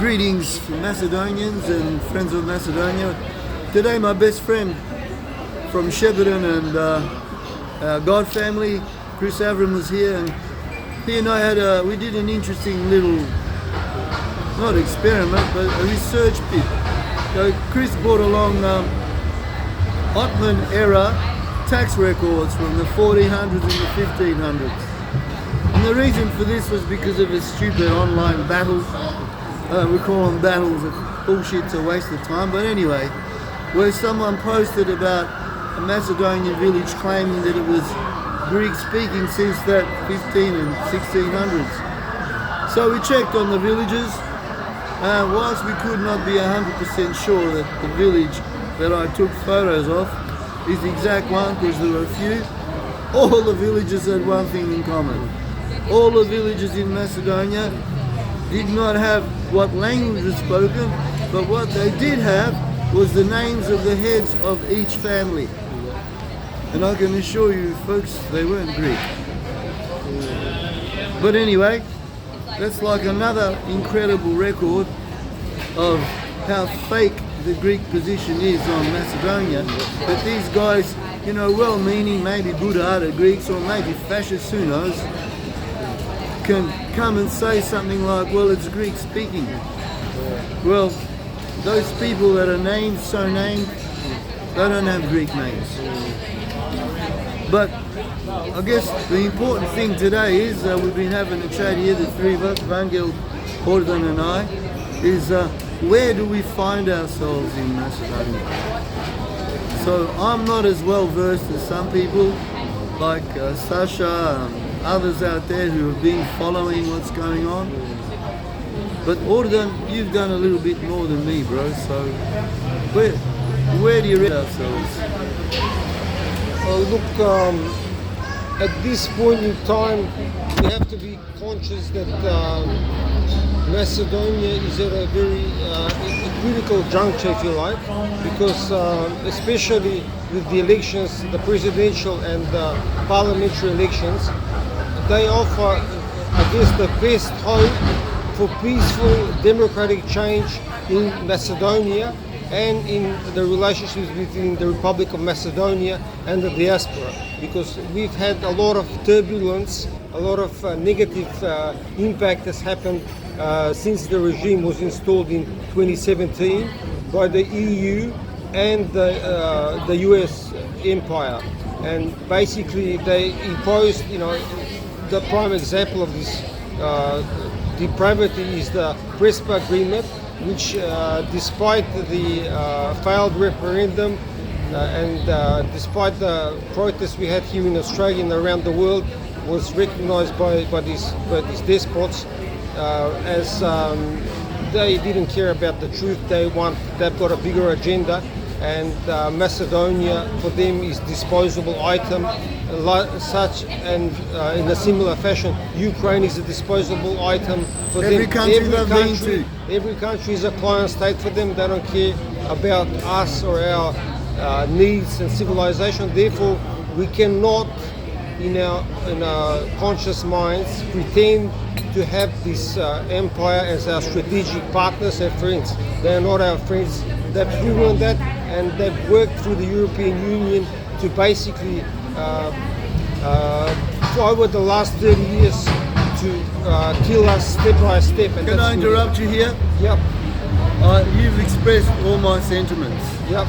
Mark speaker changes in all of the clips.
Speaker 1: Greetings, Macedonians and friends of Macedonia. Today my best friend from Shepparton and our God family, Chris Avram, was here, and he and I we did an interesting little, not experiment, but a research bit. So Chris brought along Ottoman era tax records from the 1400s and the 1500s. And the reason for this was because of a stupid online battle. We call them battles, bullshit's a waste of time, but anyway, where someone posted about a Macedonian village claiming that it was Greek speaking since that 15 and 1600s. So we checked on the villages. Whilst we could not be 100% sure that the village that I took photos of is the exact one, because there were a few, all the villages had one thing in common. All the villages in Macedonia did not have what language was spoken, but what they did have was the names of the heads of each family. And I can assure you, folks, they weren't Greek. But anyway, that's like another incredible record of how fake the Greek position is on Macedonia. That these guys, well-meaning, maybe good-hearted Greeks or maybe fascists, who knows, can come and say something like, well, it's Greek speaking. Well, those people that are so named, they don't have Greek names. But I guess the important thing today is, we've been having a chat here, the three of us, Vangel, Hordan and I, is where do we find ourselves in Macedonia? So I'm not as well versed as some people, like Sasha, others out there who have been following what's going on. But Ordan, you've done a little bit more than me, bro, so where do you rate ourselves?
Speaker 2: Look, at this point in time, we have to be conscious that Macedonia is at a very critical juncture, if you like, because especially with the elections, the presidential and the parliamentary elections, they offer, I guess, the best hope for peaceful democratic change in Macedonia and in the relationships between the Republic of Macedonia and the diaspora, because we've had a lot of turbulence, a lot of negative impact has happened since the regime was installed in 2017 by the EU and the US empire. And basically they imposed, the prime example of this depravity is the Prespa Agreement, which despite the failed referendum and despite the protests we had here in Australia and around the world, was recognized by these despots as they didn't care about the truth. They've got a bigger agenda, and Macedonia for them is disposable item. Such and in a similar fashion, Ukraine is a disposable item for
Speaker 1: every
Speaker 2: them.
Speaker 1: Country
Speaker 2: every country is a client state for them. They don't care about us or our needs and civilization. Therefore, we cannot, in our conscious minds, pretend to have this empire as our strategic partners and friends. They are not our friends. They've proven that, and they've worked through the European Union to basically over the last 30 years to kill us step by step. And
Speaker 1: can I interrupt you here?
Speaker 2: Yep.
Speaker 1: You've expressed all my sentiments.
Speaker 2: Yep.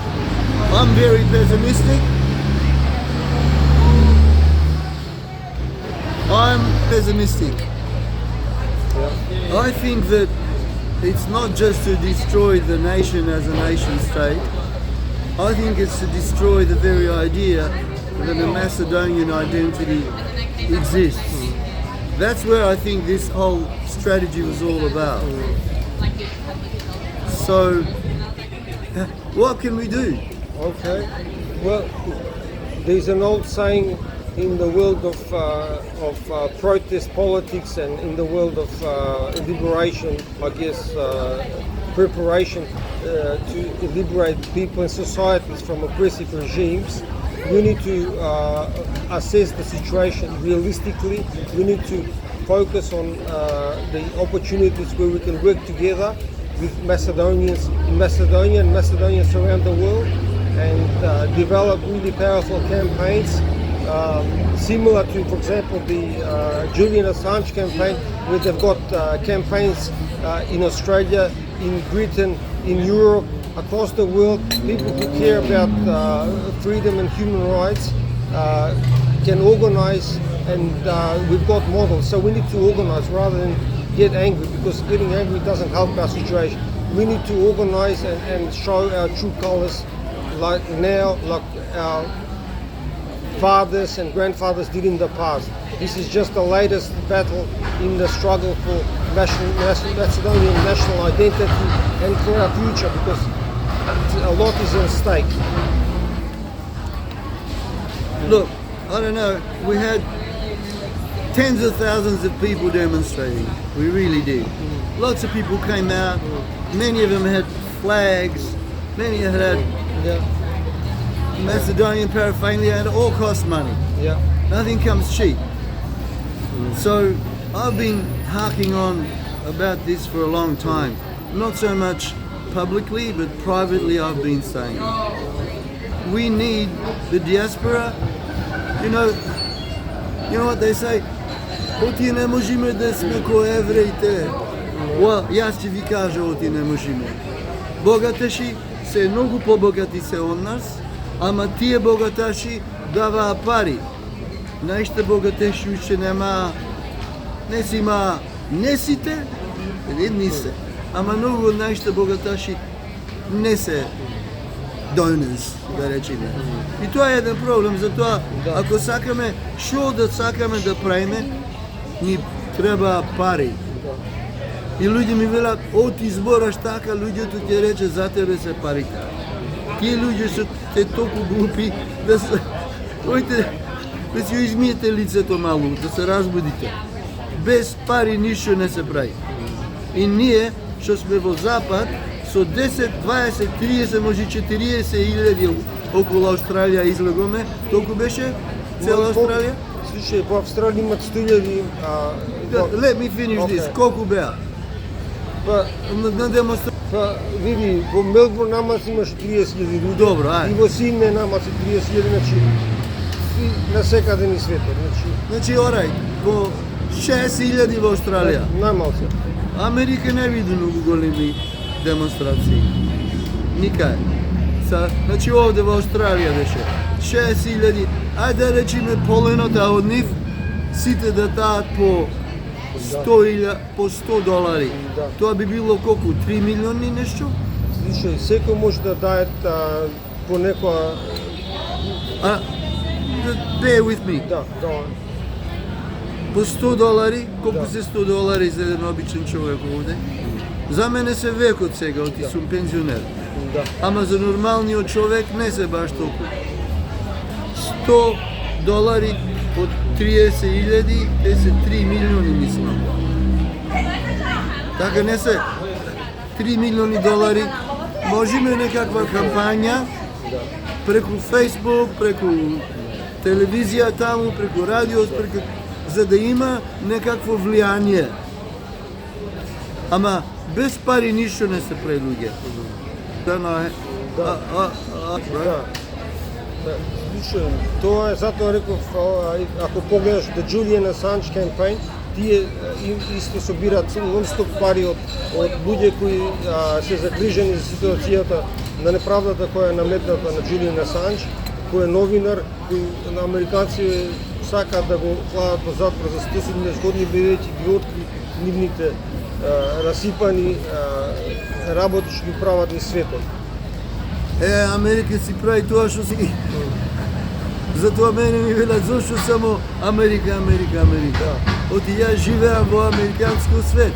Speaker 1: I'm very pessimistic. I'm pessimistic.
Speaker 2: Yep.
Speaker 1: I think that it's not just to destroy the nation as a nation state. I think it's to destroy the very idea that a Macedonian identity exists. That's where I think this whole strategy was all about. So, what can we do?
Speaker 2: Okay. Well, there's an old saying in the world of protest politics and in the world of liberation, I guess, preparation to liberate people and societies from oppressive regimes. We need to assess the situation realistically. We need to focus on the opportunities where we can work together with Macedonians in Macedonia and Macedonians around the world, and develop really powerful campaigns similar to, for example, the Julian Assange campaign, where they've got campaigns in Australia, in Britain, in Europe, across the world. People who care about freedom and human rights can organize, and we've got models. So we need to organize rather than get angry, because getting angry doesn't help our situation. We need to organize and show our true colors, like now, like our fathers and grandfathers did in the past. This is just the latest battle in the struggle for Macedonian national identity and for our future, because a lot is at stake.
Speaker 1: Look, I don't know, we had tens of thousands of people demonstrating. We really did. Lots of people came out. Many of them had flags. Many had Macedonian paraphernalia, and it all costs money.
Speaker 2: Yeah.
Speaker 1: Nothing comes cheap. So I've been harking on about this for a long time. Not so much publicly, but privately I've been saying we need the diaspora. You know what they say? Оти не можеме да сме ко евреите. Јас ќе ви кажа, оти не можеме. Богаташи се многу побогати се од нас, ама тие богаташи даваа пари. Нашите богаташи уште нема, не си има, не сите, едни се, ама многу од нашите богаташи не се donors, да речеме. И тоа е еден проблем, затоа ако сакаме, што да сакаме да правиме, ни треба пари. И луѓе ми велат, ти збораш така, луѓето ќе рече за тебе се парите. Тие луѓе се те толку глупи да се ојте да си измиете лицето малу, да се разбудите. Без пари ништо не се прави. И ние што сме во запад со 10, 20, 30, може 40.000 околу Австралија излегоме, толку беше цела Австралија?
Speaker 2: Слушай, по Австралија имат 100.000.
Speaker 1: Let me finish this. Колку беа? На демонстрација.
Speaker 2: Види, во Мелбурн нама си имаш 30.000 луѓе.
Speaker 1: Добро, ај.
Speaker 2: И во Сиднеј нама си 30.000, значи и насекаде ни светот,
Speaker 1: Значи, орай, во 6.000 во Австралија.
Speaker 2: Најмалце.
Speaker 1: Америка не види многу големи демонстрации. Никај. Значи овде во Австралија беше 6.000. Ајде да речеме половината од нив сите да таат по $100.
Speaker 2: Да.
Speaker 1: Тоа би било колку? 3 милиони нешто?
Speaker 2: Слушај, секој може да дае по некоја...
Speaker 1: Bear with me.
Speaker 2: Да.
Speaker 1: По $100, колку
Speaker 2: Да.
Speaker 1: се $100 за еден обичен човек овде? За мене се векот сега, оти сум пензионер.
Speaker 2: Да.
Speaker 1: Ама за нормалниот човек не се баш толку. $100 од 30.000, те се 3 милиони, мислам. Така не се 3 милиони долари. Можеме некаква кампања преку Facebook, преку телевизија таму, преку радио, за да има некакво влијание. Ама без пари ништо не се прави, луѓе.
Speaker 2: Слушај, тоа е, затоа реков, ако погледаш the Julian Assange campaign, тие исто собираат нон-стоп пари од луѓе кои се загрижени за ситуацијата на неправдата која е наметната на Julian Assange, кој е новинар, кој на американци сакаат да го кладат во затвор за 170 години, бидејќи ги откри нивните расипани работнички права низ светот.
Speaker 1: Америка си прави тоа што си. Затоа мене ми велат зошто само Америка. Оти јас живеам во американско свет.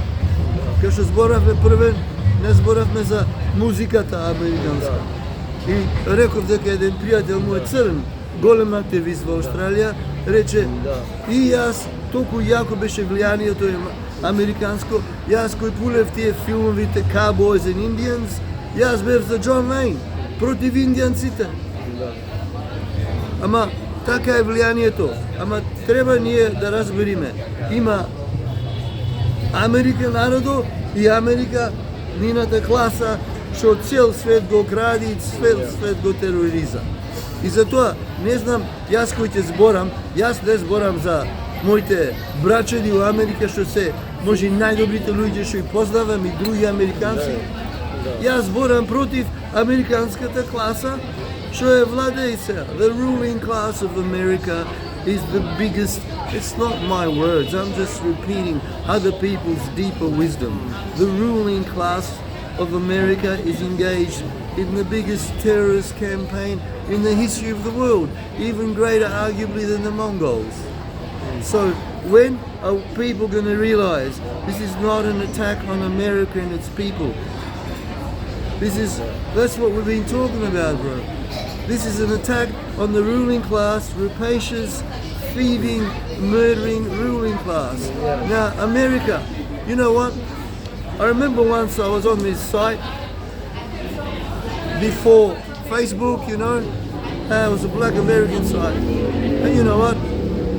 Speaker 1: Кај што зборавме првен, не зборавме за музиката американска. И реков дека еден пријател мој црн, голем активист во Австралија, рече и јас толку јако беше влијанието американско, јас кој пулев тие филмовите Cowboys and Indians, јас бев за Џон Лейн, против индијанците. Ама така е влијанието. Ама треба ние да разбериме. Има Америка народо и Америка нината класа што цел свет го кради и цел свет го терориза. И затоа, не знам, јас кој ќе зборам, јас не зборам за моите брачеди во Америка што се може најдобрите луѓе што ги познавам и други американци. Јас зборам против американската класа што е владејца. The ruling class of America is the biggest. It's not my words, I'm just repeating other people's deeper wisdom. The ruling class of America is engaged in the biggest terrorist campaign in the history of the world, even greater arguably than the Mongols. So when are people going to realize this is not an attack on America and its people? That's what we've been talking about, bro. This is an attack on the ruling class, rapacious, thieving, murdering ruling class. Now, America, you know what? I remember once I was on this site before Facebook, you know, it was a black American site. And you know what?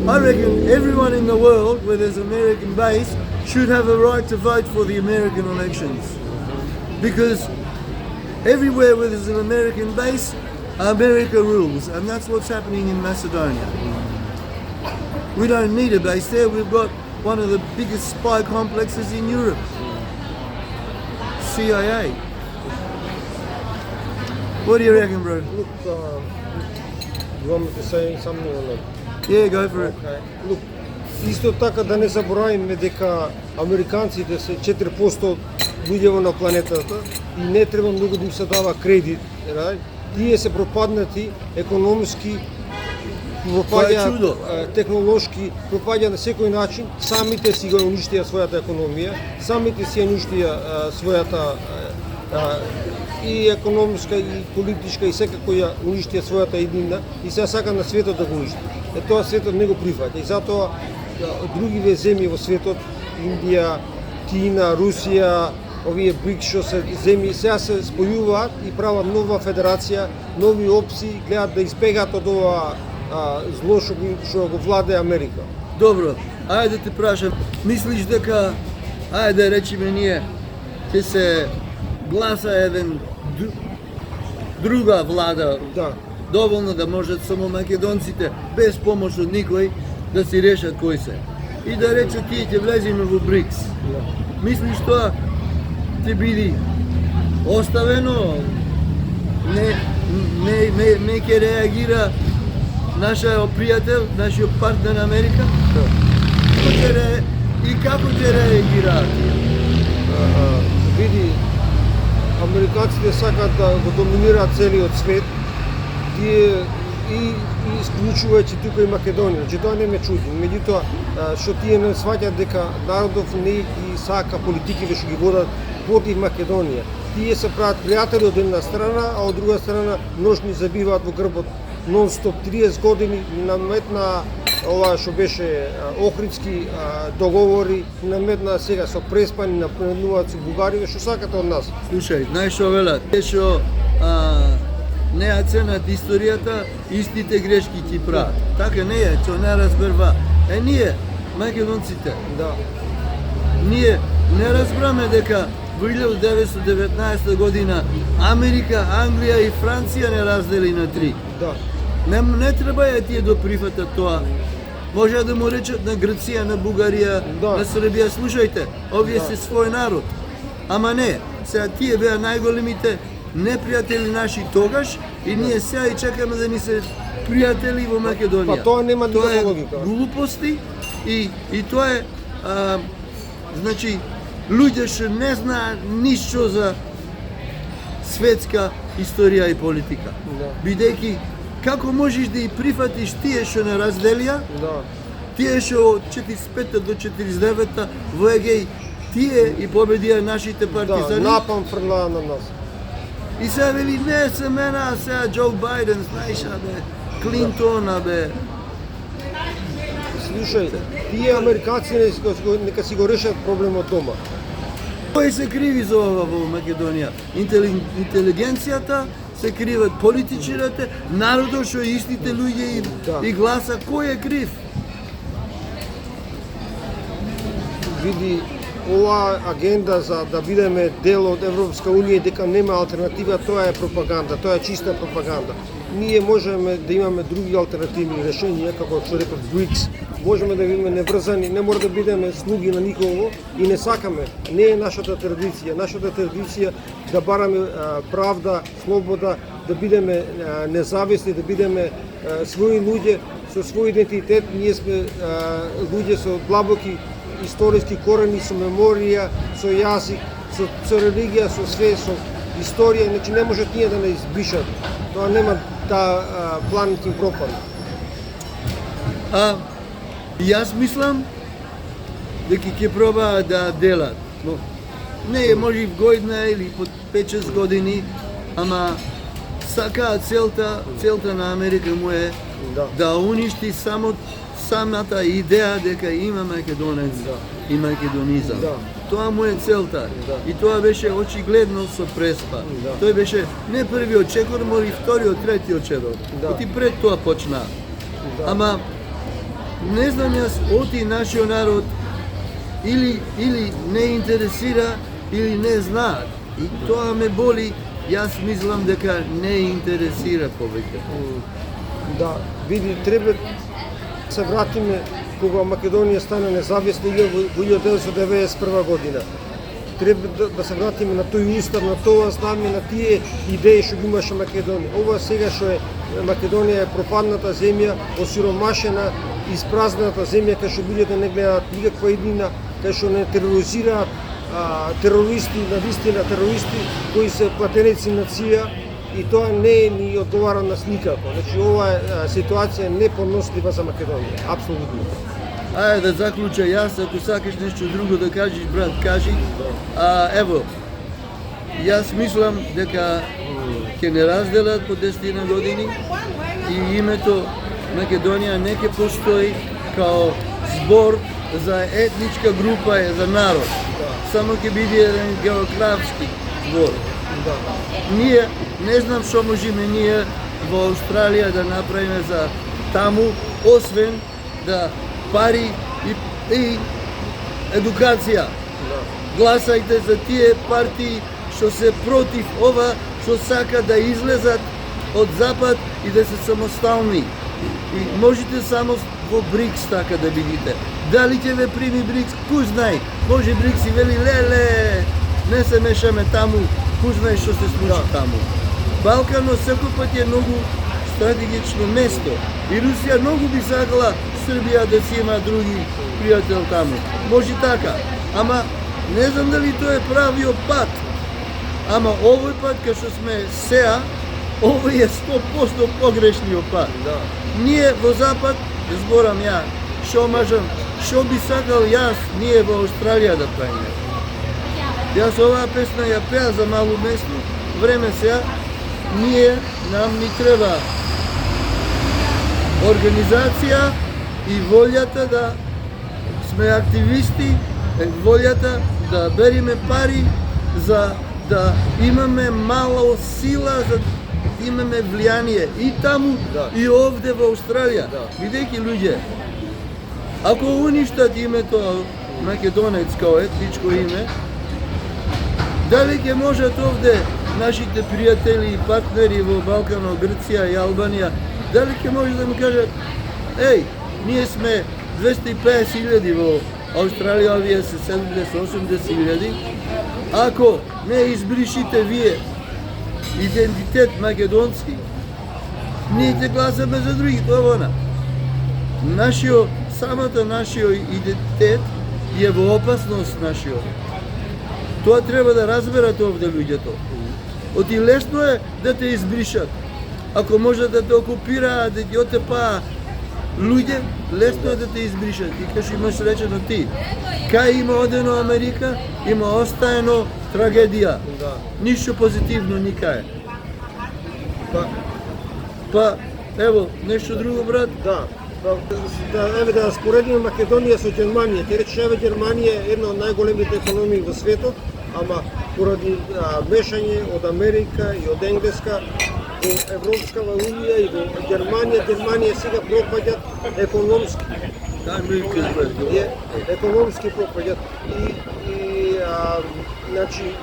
Speaker 1: I reckon everyone in the world where there's American base should have a right to vote for the American elections. Because everywhere where there's an American base, America rules, and that's what's happening in Macedonia. We don't need a base there, we've got one of the biggest spy complexes in Europe. CIA. What do you reckon, bro?
Speaker 2: Look, you want me to say something or not?
Speaker 1: Yeah, go for it.
Speaker 2: Okay. Look, исто така да не забораваме дека американците се 4% луѓе на планетата и не треба многу да им се дава кредит. Тие се пропаднати економски, пропаѓа технолошки, пропаѓа на секој начин, самите си го уништија својата економија, самите си уништија својата и економска, и политичка, и секако ја уништија својата еднина и сега сака на светот да го уништи. Тоа светот не го прифаќа и затоа другиве земји во светот, Индија, Кина, Русија, овие БРИКС што се земји сега се спојуваат и прават нова федерација, нови опции, гледат да избегаат од ова зло што го владее Америка.
Speaker 1: Добро, ајде да те прашам, мислиш дека, ајде да речеме ние, ќе се гласа еден друга влада,
Speaker 2: Да.
Speaker 1: доволно да можат само македонците, без помош од никој, да си решат кои се. И да речат тие ќе влеземе во БРИКС. Мислиш тоа ќе биде оставено? Не ќе реагира нашиот пријател, нашиот партнер Америка? И како ќе реагираат?
Speaker 2: Види, американците сакаат да го доминираат целиот свет, тие и исклучувајќи тука и Македонија. Значи тоа не ме чуди. Меѓутоа, што тие не сваќаат дека народов не ги сака политиките што ги водат против Македонија. Тие се прават пријатели од една страна, а од друга страна ножни забиваат во грбот нон-стоп 30 години, наметна ова што беше Охридски договори, наметна сега со преспани напреднуваат со бугариве, што сакате од нас.
Speaker 1: Слушај, знаеш што велат? Те што не ја ценат историјата, истите грешки ќе прават. Така не е, што не разберва. Ние, македонците,
Speaker 2: Да.
Speaker 1: ние не разбраме дека во 1919 година Америка, Англија и Франција не раздели на три.
Speaker 2: Да.
Speaker 1: Не треба ја тие да прифатат тоа. Може да му речат на Грција, на Бугарија,
Speaker 2: Да.
Speaker 1: на Србија, слушајте, овие се свој народ. Ама не, сега тие беа најголемите непријатели наши тогаш и ние сега и чекаме да ни се пријатели во Македонија.
Speaker 2: Па тоа нема
Speaker 1: Тоа
Speaker 2: никаква
Speaker 1: е
Speaker 2: логика.
Speaker 1: глупости и тоа е значи луѓе што не знаат ништо за светска историја и политика.
Speaker 2: Да.
Speaker 1: Бидејќи како можеш да и прифатиш тие што не разделија,
Speaker 2: Да.
Speaker 1: тие што од 45 до 49 во Егеј, тие и победија нашите
Speaker 2: Да,
Speaker 1: партизани.
Speaker 2: напам фрлаа на нас.
Speaker 1: И сега вели, не се мена, сега Џо Бајден, знаеш, бе, Клинтон, бе.
Speaker 2: Слушај, тие американци нека си го решат проблемот дома.
Speaker 1: Кој се криви за ова во Македонија? Интелигенцијата, се криват политичарите, народот што истите луѓе
Speaker 2: Да.
Speaker 1: и гласа, кој е крив?
Speaker 2: Види, ова агенда за да бидеме дел од Европска унија дека нема алтернатива, тоа е пропаганда, тоа е чиста пропаганда. Ние можеме да имаме други алтернативни решенија, како што реков БРИКС, можеме да бидеме неврзани, не мора да бидеме слуги на никого и не сакаме. Не е нашата традиција. Нашата традиција да бараме правда, слобода, да бидеме независни, да бидеме своји луѓе со свој идентитет. Ние сме луѓе со длабоки историски корени, со меморија, со јазик, со религија, со све, со историја, значи не можат ние да не избришат. Тоа нема да планет им пропадне.
Speaker 1: Јас мислам дека ќе пробаат да делат. Но не е може в година или по 5-6 години, ама сакаат целта на Америка му е да уништи самата идеја дека има македонец и македонизам. Тоа му е целта. И тоа беше очигледно со Преспа. Тој беше не првиот чекор, но и вториот, третиот чекор. И пред тоа почна. Ама не знам јас, оти нашиот народ или не интересира, или не знаат. И тоа ме боли, јас мислам дека не интересира повеќе.
Speaker 2: Да, види, треба се вратиме кога Македонија стана независна во 1991 година. Треба да се вратиме на тој устав, на тоа знаме, на тие идеи што ги имаше Македонија. Ова сега што е Македонија е пропадната земја, осиромашена, испразната земја, кај што луѓето не гледаат никаква иднина, кај што не тероризираат терористи, навистина терористи кои се платеници на ЦИА, и тоа не е ни одговара нас никако. Значи ова ситуација не понослива за Македонија, апсолутно.
Speaker 1: Ајде да заклуча јас, ако сакаш нешто друго да кажеш, брат, кажи. Ево, јас мислам дека ќе не разделат по 10 години и името Македонија не ќе постои као збор за етничка група, за народ. Само ќе биде еден географски збор. Ние не знам што можеме ние во Австралија да направиме за таму, освен да пари и едукација. Гласајте за тие партии што се против ова, што сака да излезат од Запад и да се самостални. И можете само во БРИКС така да видите. Дали ќе ве прими БРИКС, кој знае. Може БРИКС и вели леле, не се мешаме таму, кој знае што се случи таму. Балкано секој пат е многу стратегично место. И Русија многу би сакала Србија да си има други пријател таму. Може така, ама не знам дали тоа е правиот пат. Ама овој пат, кај што сме сеа, овој е 100% погрешниот пат. Ние во Запад, зборам ја, што можам, што би сакал јас, ние во Австралија да правиме. Јас оваа песна ја пеа за малу место, време сега, ние, нам ни треба организација и волјата да сме активисти, волјата да бериме пари за да имаме мало сила, за да имаме влијание и таму, и овде во Австралија. Видејќи луѓе, ако уништат името македонец као етничко име, дали ќе можат овде нашите пријатели и партнери во Балкано, Грција и Албанија, дали ќе може да му кажат, еј, ние сме 250.000 во Австралија, овие се 70-80.000, ако не избришите вие идентитет македонски, ние ќе гласаме за други, тоа она. Самата нашиот идентитет е во опасност нашиот. Тоа треба да разберат овде луѓето. Оти лесно е да те избришат. Ако може да те окупираат, да ти отепаа луѓе, лесно е да те избришат. И кај што имаш речено ти, кај има одено Америка, има остаено трагедија. Ништо позитивно никај. Па, ево, нешто друго, брат?
Speaker 2: Еве да споредиме Македонија со Германија. Ти речеш, еве Германија е една од најголемите економии во светот, ама поради мешање од Америка и од Енглеска во Европска унија и во Германија сега пропаѓат економски. Економски пропаѓат. И значи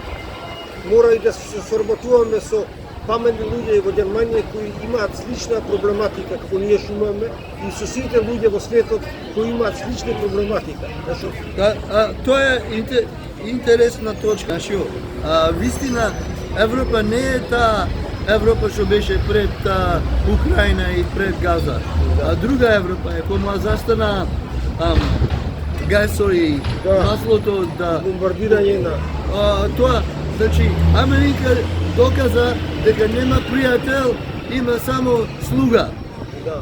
Speaker 2: мора и да се соработуваме со паметни луѓе во Германија кои имаат слична проблематика како ние што имаме и со сите луѓе во светот кои имаат слична проблематика.
Speaker 1: Тоа е интересна точка. Значи, вистина Европа не е таа Европа што беше пред Украина и пред Газа. Друга Европа е која застана гасо и маслото да
Speaker 2: бомбардирање на
Speaker 1: тоа. Значи, Америка доказа дека нема пријател, има само слуга.
Speaker 2: Да.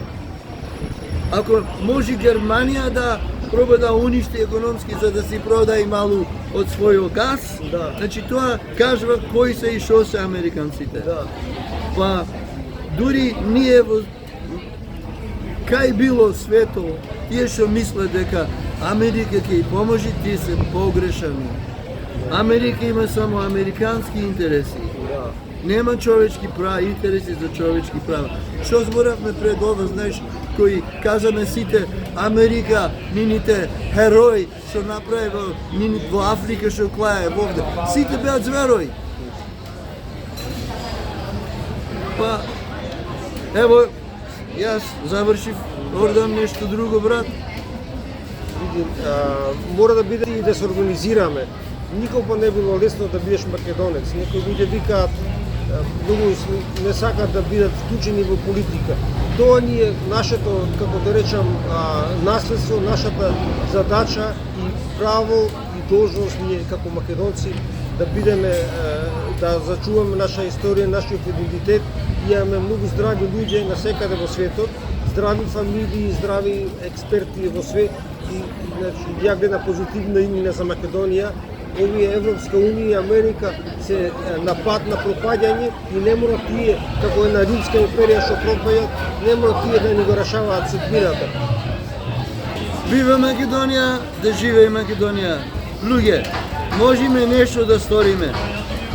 Speaker 1: Ако може Германија да проба да уништи економски за да си продаде малу од својот газ, значи тоа кажува кои се и што се американците.
Speaker 2: Да.
Speaker 1: Па дури ние во кај било свето, тие што мислат дека Америка ќе им поможи, тие се погрешани. Америка има само американски интереси.
Speaker 2: Да.
Speaker 1: Нема човечки права, интереси за човечки права. Што зборавме пред ова, знаеш, кои кажаме сите Америка, нините херои што направи во Африка што клае вовде. Сите беа зверои. Па ево, јас завршив, ордам нешто друго, брат.
Speaker 2: Мора да биде и да се организираме. Никога не било лесно да бидеш македонец. Некои луѓе викаат многу не сакаат да бидат вклучени во политика. Тоа ни е нашето, како да речам, наследство, нашата задача и право и должност ние како македонци да бидеме, да зачуваме наша историја, нашиот идентитет. Имаме многу здрави луѓе насекаде во светот, здрави фамилии, здрави експерти во свет и значи ја гледам позитивно имена за Македонија. Овие Европска Унија и Америка се на пат на пропаѓање и не мора тие, како една римска империја што пропаѓат, не мора тие да ни го решаваат судбината.
Speaker 1: Бива Македонија, да живее Македонија. Луѓе, можеме нешто да сториме.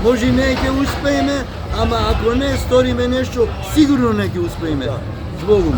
Speaker 1: Може не ќе успееме, ама ако не сториме нешто, сигурно не ќе успееме. Збогум.